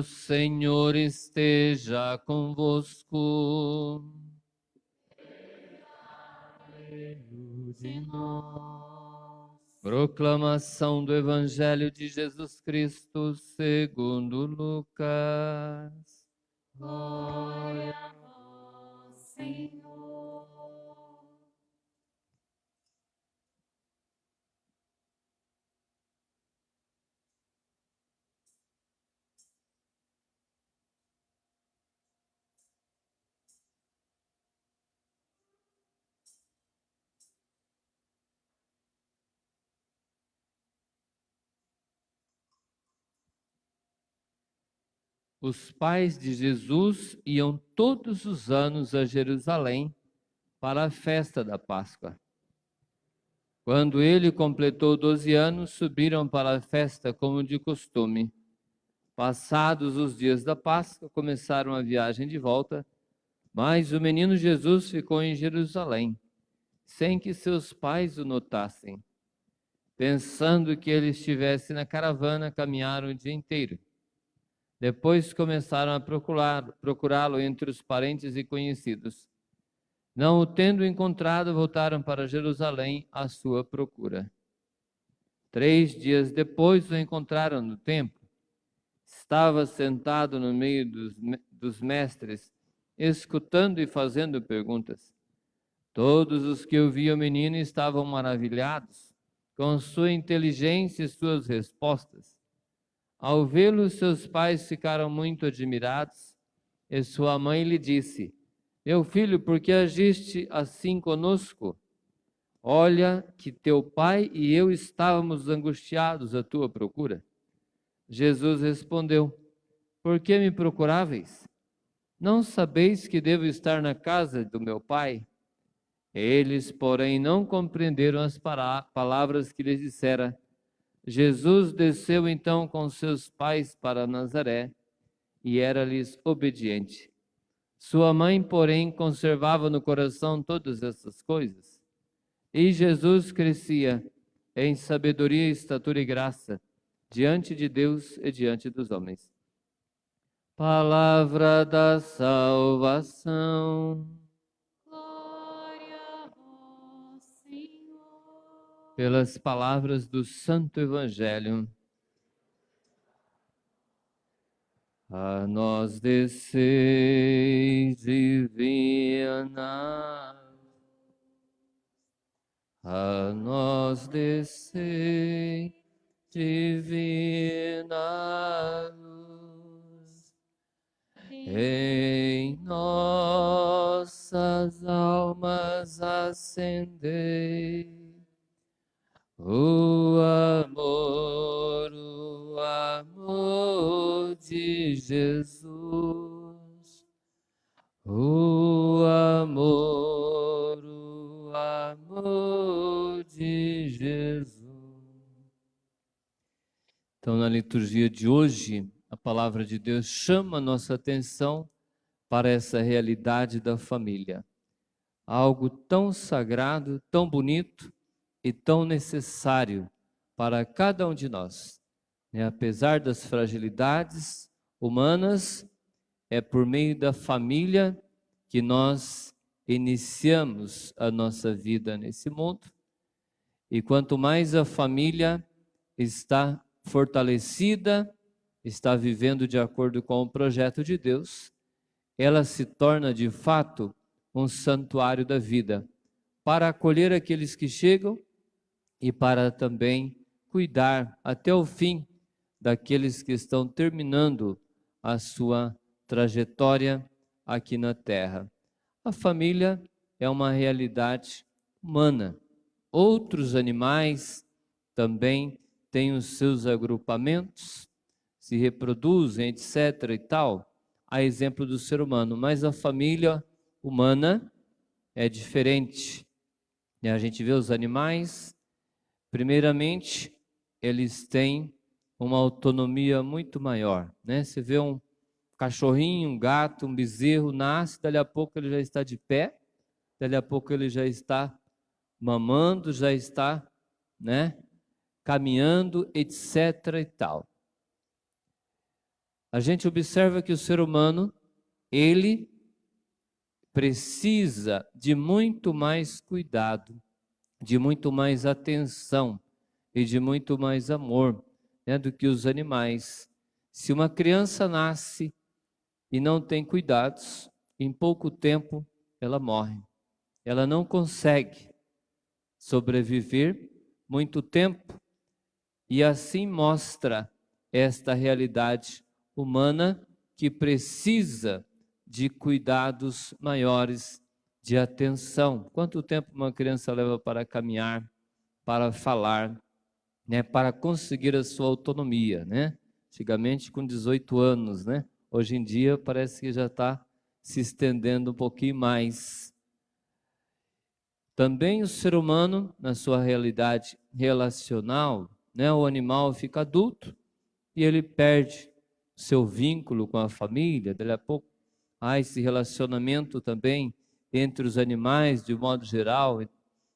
O Senhor esteja convosco. De nós. Proclamação do Evangelho de Jesus Cristo segundo Lucas. Glória a vós, Senhor. Os pais de Jesus iam todos os anos a Jerusalém para a festa da Páscoa. Quando ele completou 12 anos, subiram para a festa como de costume. Passados os dias da Páscoa, começaram a viagem de volta, mas o menino Jesus ficou em Jerusalém, sem que seus pais o notassem. Pensando que ele estivesse na caravana, caminharam o dia inteiro. Depois começaram a procurá-lo entre os parentes e conhecidos. Não o tendo encontrado, voltaram para Jerusalém à sua procura. 3 dias depois o encontraram no templo. Estava sentado no meio dos mestres, escutando e fazendo perguntas. Todos os que ouviam o menino estavam maravilhados com sua inteligência e suas respostas. Ao vê-lo, seus pais ficaram muito admirados, e sua mãe lhe disse: Meu filho, por que agiste assim conosco? Olha que teu pai e eu estávamos angustiados à tua procura. Jesus respondeu: Por que me procuráveis? Não sabeis que devo estar na casa do meu pai? Eles, porém, não compreenderam as palavras que lhes dissera. Jesus desceu então com seus pais para Nazaré e era-lhes obediente. Sua mãe, porém, conservava no coração todas essas coisas. E Jesus crescia em sabedoria, estatura e graça, diante de Deus e diante dos homens. Palavra da salvação. Glória a vós, Senhor. Pelas palavras do Santo Evangelho. A nós desceis divina, a nós desceis divina luz, em nossas almas acendei o amor de Jesus, o amor de Jesus. Então, na liturgia de hoje, a palavra de Deus chama a nossa atenção para essa realidade da família. Algo tão sagrado, tão bonito e tão necessário para cada um de nós. Apesar das fragilidades humanas, é por meio da família que nós iniciamos a nossa vida nesse mundo. E quanto mais a família está fortalecida, está vivendo de acordo com o projeto de Deus, ela se torna de fato um santuário da vida, para acolher aqueles que chegam e para também cuidar até o fim daqueles que estão terminando a sua trajetória aqui na Terra. A família é uma realidade humana. Outros animais também têm os seus agrupamentos, se reproduzem, etc. e tal, a exemplo do ser humano, mas a família humana é diferente. E a gente vê os animais, primeiramente, eles têm uma autonomia muito maior, né? Você vê um cachorrinho, um gato, um bezerro, nasce, dali a pouco ele já está de pé, dali a pouco ele já está mamando, já está, né, caminhando, etc. e tal. a gente observa que o ser humano, ele precisa de muito mais cuidado, de muito mais atenção e de muito mais amor, né, do que os animais. Se uma criança nasce e não tem cuidados, em pouco tempo ela morre. Ela não consegue sobreviver muito tempo, e assim mostra esta realidade humana que precisa de cuidados maiores, de atenção. Quanto tempo uma criança leva para caminhar, para falar, né, para conseguir a sua autonomia, né? Antigamente com 18 anos, né? Hoje em dia parece que já está se estendendo um pouquinho mais. Também o ser humano, na sua realidade relacional, né, o animal fica adulto e ele perde seu vínculo com a família. Daí a pouco há esse relacionamento também entre os animais, de modo geral,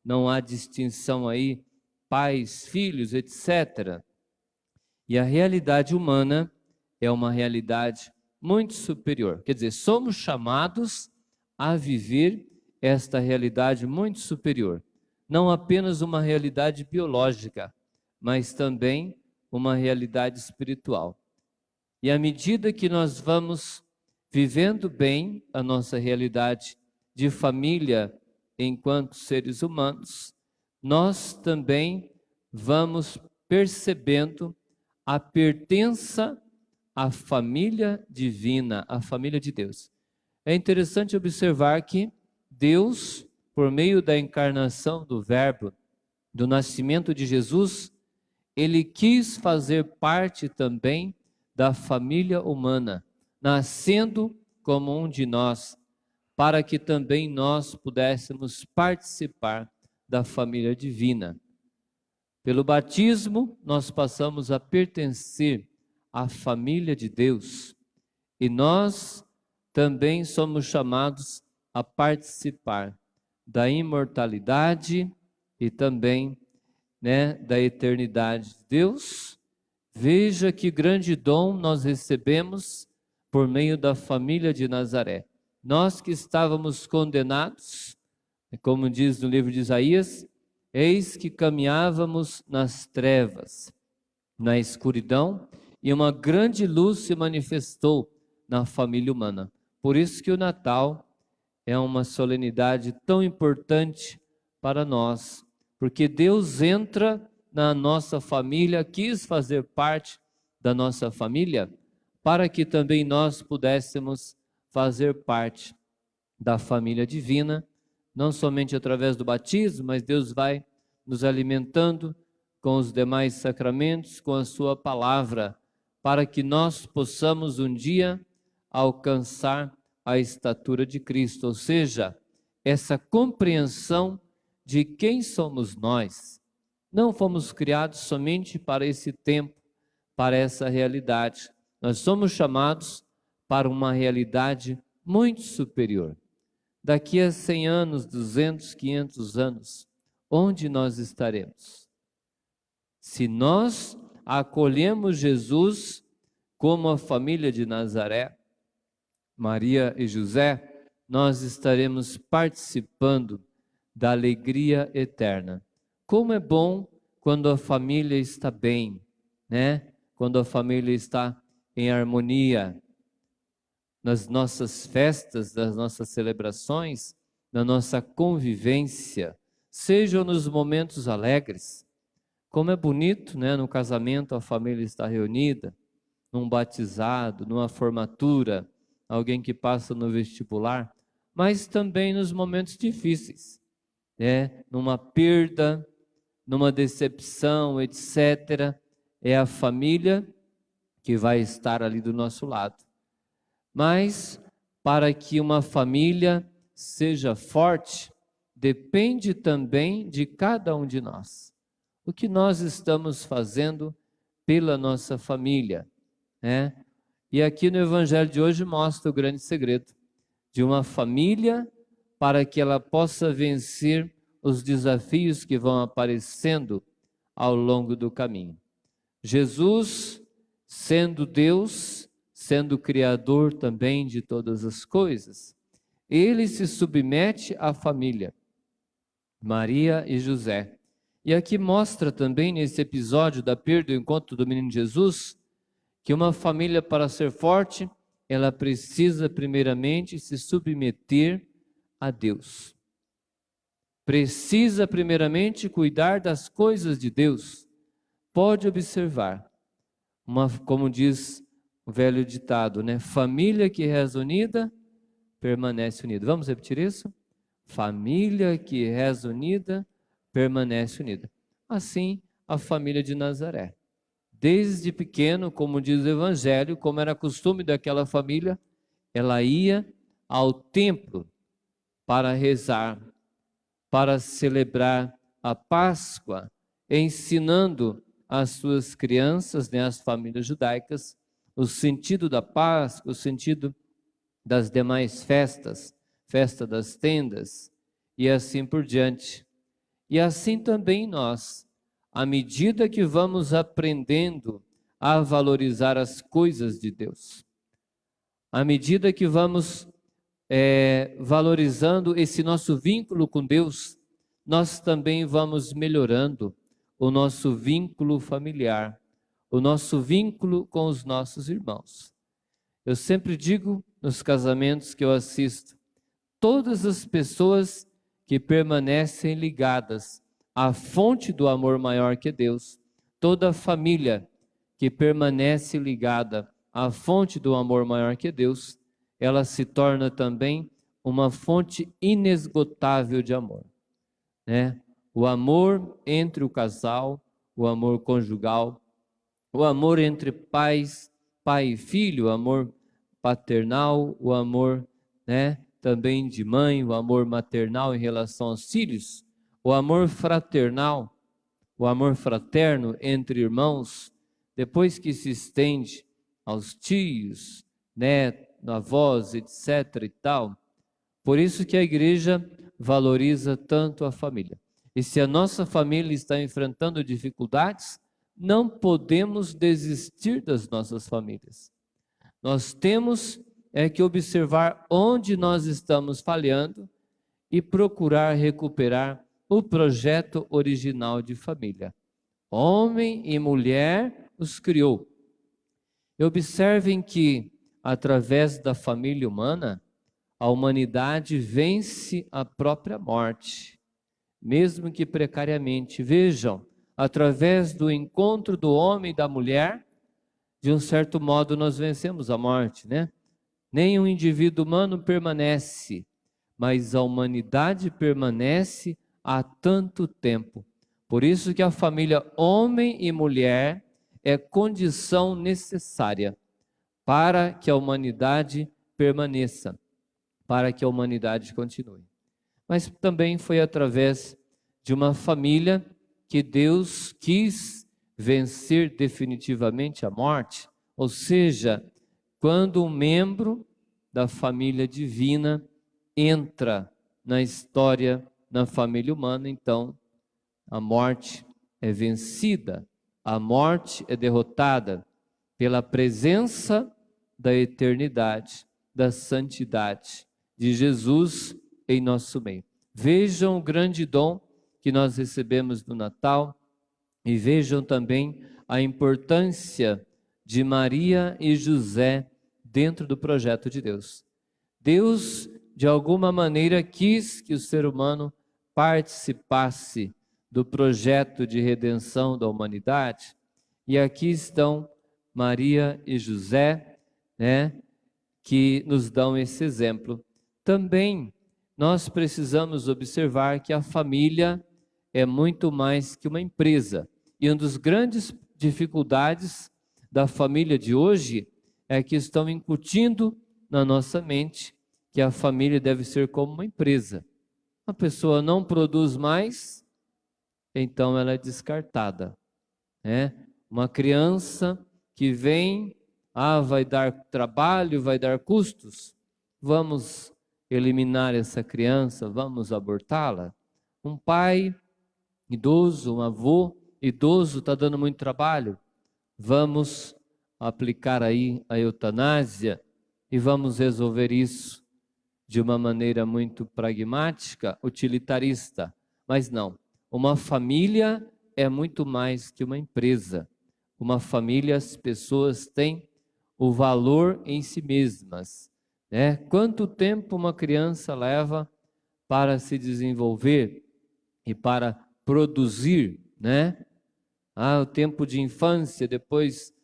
não há distinção aí, pais, filhos, etc. E a realidade humana é uma realidade muito superior. Quer dizer, somos chamados a viver esta realidade muito superior. Não apenas uma realidade biológica, mas também uma realidade espiritual. E à medida que nós vamos vivendo bem a nossa realidade de família enquanto seres humanos, nós também vamos percebendo a pertença à família divina, à família de Deus. É interessante observar que Deus, por meio da encarnação do Verbo, do nascimento de Jesus, ele quis fazer parte também da família humana, nascendo como um de nós, para que também nós pudéssemos participar da família divina. Pelo batismo, nós passamos a pertencer à família de Deus e nós também somos chamados a participar da imortalidade e também, né, da eternidade de Deus. Veja que grande dom nós recebemos por meio da família de Nazaré. Nós que estávamos condenados, como diz no livro de Isaías, eis que caminhávamos nas trevas, na escuridão, e uma grande luz se manifestou na família humana. Por isso que o Natal é uma solenidade tão importante para nós, porque Deus entra na nossa família, quis fazer parte da nossa família, para que também nós pudéssemos fazer parte da família divina, não somente através do batismo, mas Deus vai nos alimentando com os demais sacramentos, com a sua palavra, para que nós possamos um dia alcançar a estatura de Cristo, ou seja, essa compreensão de quem somos nós. Não fomos criados somente para esse tempo, para essa realidade. Nós somos chamados para uma realidade muito superior. Daqui a 100 anos, 200, 500 anos, onde nós estaremos? Se nós acolhemos Jesus como a família de Nazaré, Maria e José, nós estaremos participando da alegria eterna. Como é bom quando a família está bem, né? Quando a família está em harmonia. Nas nossas festas, nas nossas celebrações, na nossa convivência, sejam nos momentos alegres. Como é bonito, né? No casamento a família está reunida, num batizado, numa formatura, alguém que passa no vestibular, mas também nos momentos difíceis, né? Numa perda, numa decepção, etc. É a família que vai estar ali do nosso lado. Mas para que uma família seja forte, depende também de cada um de nós. O que nós estamos fazendo pela nossa família, né? E aqui no Evangelho de hoje mostra o grande segredo de uma família para que ela possa vencer os desafios que vão aparecendo ao longo do caminho. Jesus, sendo Deus, sendo criador também de todas as coisas, ele se submete à família, Maria e José. E aqui mostra também, nesse episódio da perda do encontro do menino Jesus, que uma família, para ser forte, ela precisa primeiramente se submeter a Deus. Precisa primeiramente cuidar das coisas de Deus. Pode observar, como diz o velho ditado, né? Família que reza unida, permanece unida. Vamos repetir isso? Família que reza unida, permanece unida. Assim, a família de Nazaré. Desde pequeno, como diz o Evangelho, como era costume daquela família, ela ia ao templo para rezar, para celebrar a Páscoa, ensinando às suas crianças, né, as famílias judaicas, o sentido da Páscoa, o sentido das demais festas, festa das tendas e assim por diante. E assim também nós, à medida que vamos aprendendo a valorizar as coisas de Deus, à medida que vamos valorizando esse nosso vínculo com Deus, nós também vamos melhorando o nosso vínculo familiar, o nosso vínculo com os nossos irmãos. Eu sempre digo nos casamentos que eu assisto, todas as pessoas que permanecem ligadas à fonte do amor maior que é Deus, toda família que permanece ligada à fonte do amor maior que é Deus, ela se torna também uma fonte inesgotável de amor, né? O amor entre o casal, o amor conjugal, o amor entre pais, pai e filho, o amor paternal, o amor, né, também de mãe, o amor maternal em relação aos filhos, o amor fraternal, o amor fraterno entre irmãos, depois que se estende aos tios, netos, avós, etc. e tal. Por isso que a igreja valoriza tanto a família. E se a nossa família está enfrentando dificuldades, não podemos desistir das nossas famílias. Nós temos que observar onde nós estamos falhando e procurar recuperar o projeto original de família. Homem e mulher os criou. E observem que, através da família humana, a humanidade vence a própria morte, mesmo que precariamente. Vejam, através do encontro do homem e da mulher, de um certo modo nós vencemos a morte, né? Nenhum indivíduo humano permanece, mas a humanidade permanece há tanto tempo. Por isso que a família homem e mulher é condição necessária para que a humanidade permaneça, para que a humanidade continue. Mas também foi através de uma família que Deus quis vencer definitivamente a morte, ou seja, quando um membro da família divina entra na história, na família humana, então a morte é vencida, a morte é derrotada pela presença da eternidade, da santidade de Jesus em nosso meio. Vejam o grande dom que nós recebemos no Natal e vejam também a importância de Maria e José dentro do projeto de Deus. Deus, de alguma maneira, quis que o ser humano participasse do projeto de redenção da humanidade, e aqui estão Maria e José, né, que nos dão esse exemplo. Também nós precisamos observar que a família é muito mais que uma empresa. E uma das grandes dificuldades da família de hoje é que estão incutindo na nossa mente que a família deve ser como uma empresa. A pessoa não produz mais, então ela é descartada, né? Uma criança que vem, vai dar trabalho, vai dar custos, vamos eliminar essa criança, vamos abortá-la. Um pai idoso, um avô idoso está dando muito trabalho, vamos aplicar aí a eutanásia e vamos resolver isso de uma maneira muito pragmática, utilitarista. Mas não, uma família é muito mais que uma empresa. Uma família, as pessoas têm o valor em si mesmas, né? Quanto tempo uma criança leva para se desenvolver e para produzir, né? O tempo de infância, depois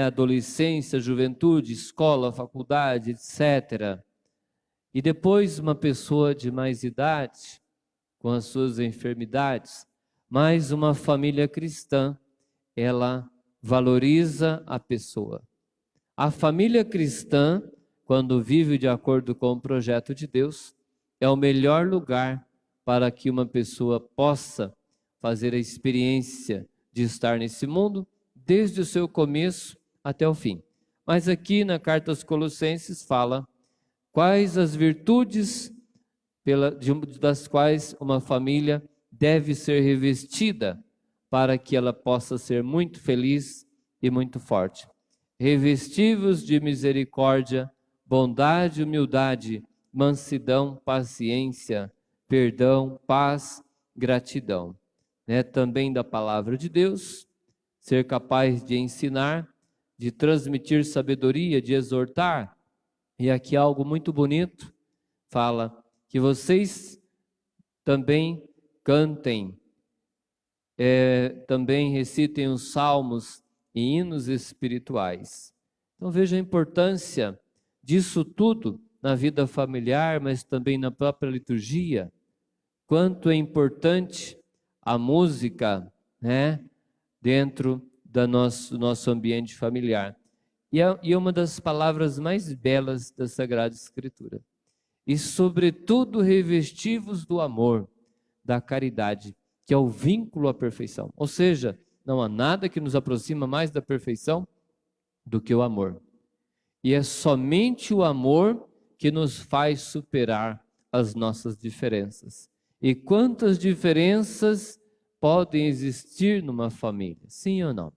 adolescência, juventude, escola, faculdade, etc. E depois uma pessoa de mais idade, com as suas enfermidades, mas uma família cristã, ela valoriza a pessoa. A família cristã, quando vive de acordo com o projeto de Deus, é o melhor lugar para que uma pessoa possa fazer a experiência de estar nesse mundo, desde o seu começo até o fim. Mas aqui na carta aos Colossenses fala quais as virtudes das quais uma família deve ser revestida para que ela possa ser muito feliz e muito forte. Revestivos de misericórdia, bondade, humildade, mansidão, paciência, perdão, paz, gratidão. Também da palavra de Deus, ser capaz de ensinar, de transmitir sabedoria, de exortar. E aqui algo muito bonito, fala que vocês também cantem, também recitem os salmos e hinos espirituais. Então veja a importância disso tudo na vida familiar, mas também na própria liturgia. Quanto é importante a música, dentro do nosso ambiente familiar. E é uma das palavras mais belas da Sagrada Escritura. E sobretudo revestivos do amor, da caridade, que é o vínculo à perfeição. Ou seja, não há nada que nos aproxima mais da perfeição do que o amor. E é somente o amor que nos faz superar as nossas diferenças. E quantas diferenças podem existir numa família, sim ou não?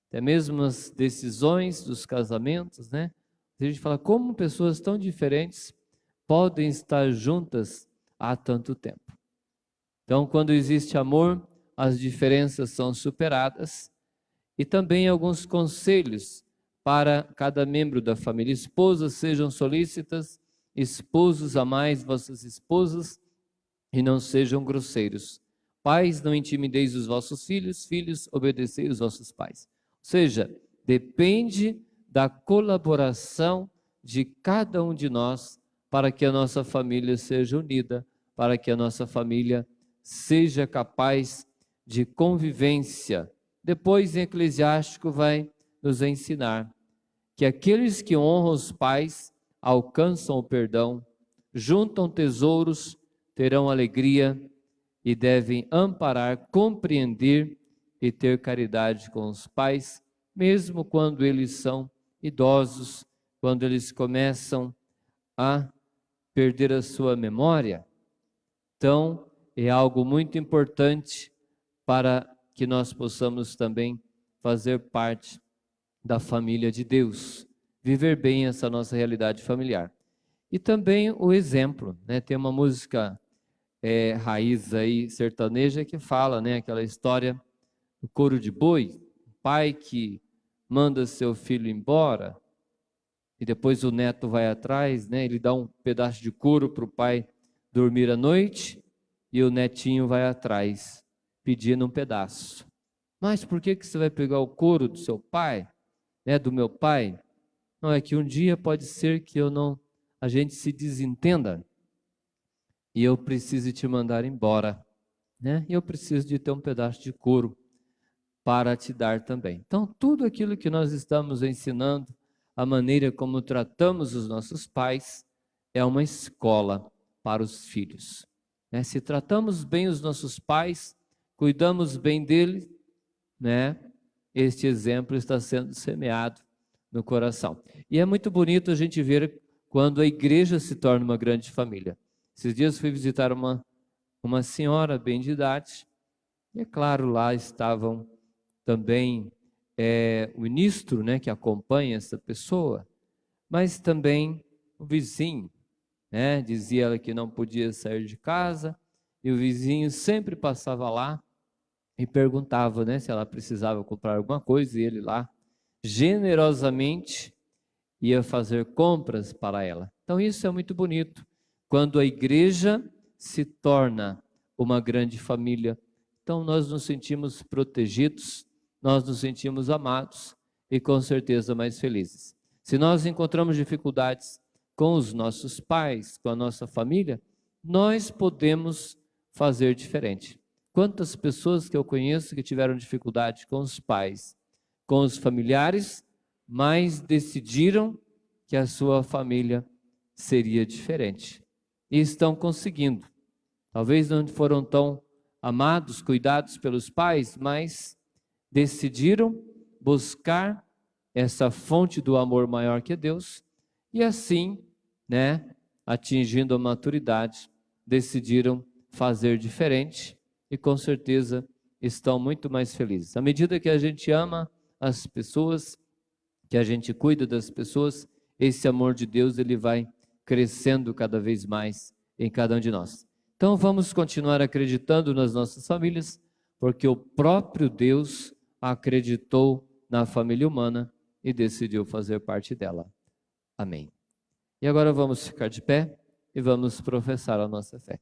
Até mesmo as decisões dos casamentos, A gente fala como pessoas tão diferentes podem estar juntas há tanto tempo. Então, quando existe amor, as diferenças são superadas. E também alguns conselhos para cada membro da família. Esposas, sejam solícitas, esposos, amais vossas esposas e não sejam grosseiros. Pais, não intimideis os vossos filhos, filhos, obedecei os vossos pais. Ou seja, depende da colaboração de cada um de nós para que a nossa família seja unida, para que a nossa família seja capaz de convivência. Depois, em Eclesiástico, vai nos ensinar que aqueles que honram os pais alcançam o perdão, juntam tesouros, terão alegria e devem amparar, compreender e ter caridade com os pais, mesmo quando eles são idosos, quando eles começam a perder a sua memória. Então, é algo muito importante para que nós possamos também fazer parte da família de Deus, viver bem essa nossa realidade familiar. E também o exemplo, Tem uma música raiz aí sertaneja que fala, aquela história do couro de boi, pai que manda seu filho embora e depois o neto vai atrás, Ele dá um pedaço de couro para o pai dormir à noite e o netinho vai atrás pedindo um pedaço. Mas por que você vai pegar o couro do seu pai, do meu pai? Não, é que um dia pode ser que a gente se desentenda e eu preciso te mandar embora, E eu preciso de ter um pedaço de couro para te dar também. Então, tudo aquilo que nós estamos ensinando, a maneira como tratamos os nossos pais, é uma escola para os filhos. Se tratamos bem os nossos pais, cuidamos bem deles, este exemplo está sendo semeado no coração. E é muito bonito a gente ver quando a igreja se torna uma grande família. Esses dias fui visitar uma senhora bem de idade, e é claro, lá estavam também o ministro, né, que acompanha essa pessoa, mas também o vizinho, né? Dizia ela que não podia sair de casa e o vizinho sempre passava lá e perguntava, né, se ela precisava comprar alguma coisa, e ele lá generosamente ia fazer compras para ela. Então isso é muito bonito, quando a igreja se torna uma grande família. Então nós nos sentimos protegidos, nós nos sentimos amados e com certeza mais felizes. Se nós encontramos dificuldades com os nossos pais, com a nossa família, nós podemos fazer diferente. Quantas pessoas que eu conheço que tiveram dificuldade com os pais, com os familiares, mas decidiram que a sua família seria diferente. E estão conseguindo. Talvez não foram tão amados, cuidados pelos pais, mas decidiram buscar essa fonte do amor maior que é Deus, e assim, né, atingindo a maturidade, decidiram fazer diferente e com certeza estão muito mais felizes. À medida que a gente ama as pessoas, que a gente cuida das pessoas, esse amor de Deus ele vai crescendo cada vez mais em cada um de nós. Então vamos continuar acreditando nas nossas famílias, porque o próprio Deus acreditou na família humana e decidiu fazer parte dela. Amém. E agora vamos ficar de pé e vamos professar a nossa fé.